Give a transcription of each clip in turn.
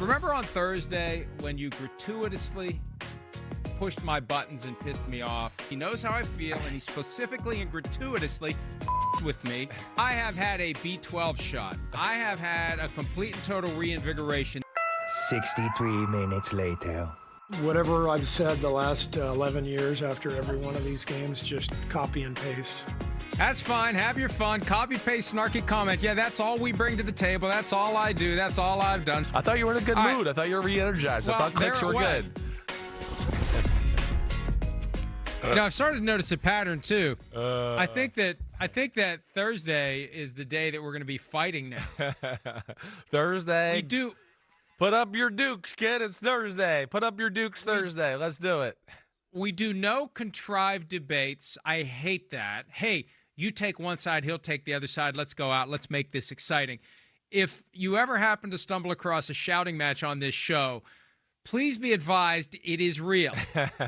Remember on Thursday when you gratuitously pushed my buttons and pissed me off? He knows how I feel, and he specifically and gratuitously with me. I have had a B12 shot. I have had a complete and total reinvigoration. 63 minutes later. Whatever I've said the last 11 years after every one of these games, just copy and paste. That's fine. Have your fun. Copy, paste, snarky comment. Yeah, that's all we bring to the table. That's all I do. That's all I've done. I thought you were in a good mood. I thought you were re-energized. Well, I thought clicks were good. I've started to notice a pattern too. I think that Thursday is the day that we're going to be fighting now. Thursday. We do. Put up your dukes, kid. It's Thursday. Put up your dukes Thursday. Let's do it. We do no contrived debates. I hate that. Hey, you take one side, he'll take the other side. Let's go out. Let's make this exciting. If you ever happen to stumble across a shouting match on this show, please be advised it is real.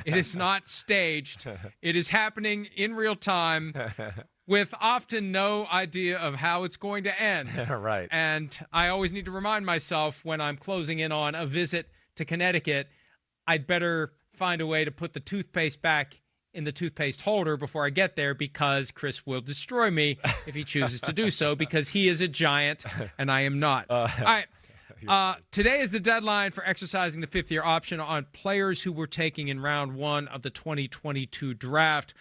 It is not staged. It is happening in real time with often no idea of how it's going to end. Right. And I always need to remind myself when I'm closing in on a visit to Connecticut, I'd better find a way to put the toothpaste back in the toothpaste holder before I get there, because Chris will destroy me if he chooses to do so, because he is a giant and I am not. All right. Today is the deadline for exercising the fifth-year option on players who were taken in round one of the 2022 draft.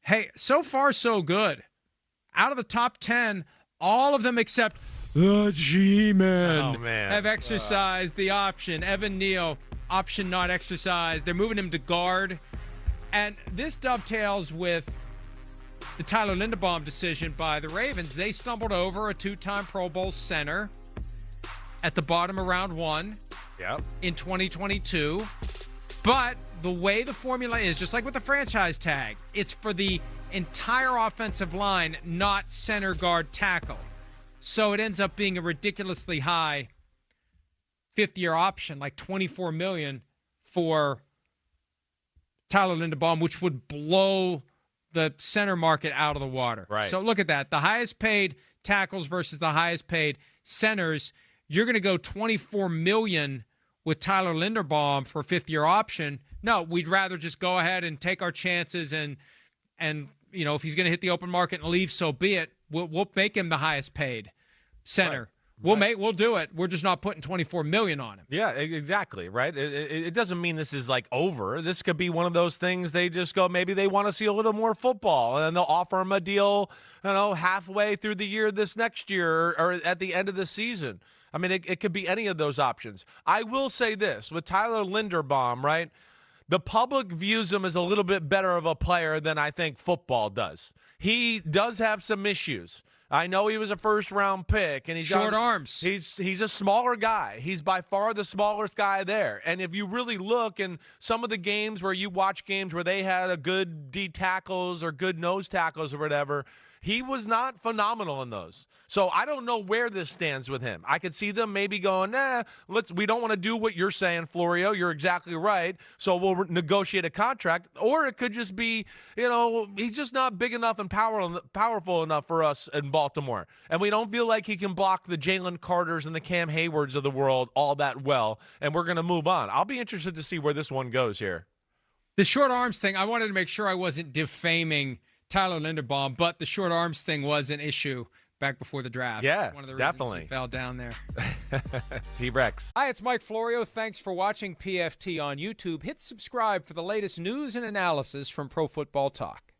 Hey, so far so good. Out of the top 10, all of them except the G-Men have exercised the option. Evan Neal, option not exercised. They're moving him to guard. And this dovetails with the Tyler Linderbaum decision by the Ravens. They stumbled over a two-time Pro Bowl center at the bottom of round one in 2022. But the way the formula is, just like with the franchise tag, it's for the entire offensive line, not center, guard, tackle. So it ends up being a ridiculously high fifth-year option, like $24 million for Tyler Linderbaum, which would blow the center market out of the water. Right. So look at that. The highest paid tackles versus the highest paid centers. You're going to go $24 million with Tyler Linderbaum for a fifth-year option. No, we'd rather just go ahead and take our chances and you know, if he's going to hit the open market and leave, so be it. We'll make him the highest paid center. Right. We'll do it. We're just not putting $24 million on him. Yeah, exactly. Right. It doesn't mean this is like over. This could be one of those things. They just go, maybe they want to see a little more football, and then they'll offer him a deal, halfway through the year this next year or at the end of the season. I mean, it could be any of those options. I will say this with Tyler Linderbaum, right? The public views him as a little bit better of a player than I think football does. He does have some issues. I know he was a first-round pick, and he's short arms. He's a smaller guy. He's by far the smallest guy there. And if you really look in some of the games where you watch games where they had a good D tackles or good nose tackles or whatever, he was not phenomenal in those. So I don't know where this stands with him. I could see them maybe going, we don't want to do what you're saying, Florio. You're exactly right. So we'll negotiate a contract. Or it could just be, he's just not big enough and powerful enough for us in Baltimore. And we don't feel like he can block the Jalen Carters and the Cam Haywards of the world all that well. And we're going to move on. I'll be interested to see where this one goes here. The short arms thing, I wanted to make sure I wasn't defaming Tyler Linderbaum, but the short arms thing was an issue back before the draft. Yeah, one of the definitely. He fell down there. T-Rex. Hi, it's Mike Florio. Thanks for watching PFT on YouTube. Hit subscribe for the latest news and analysis from Pro Football Talk.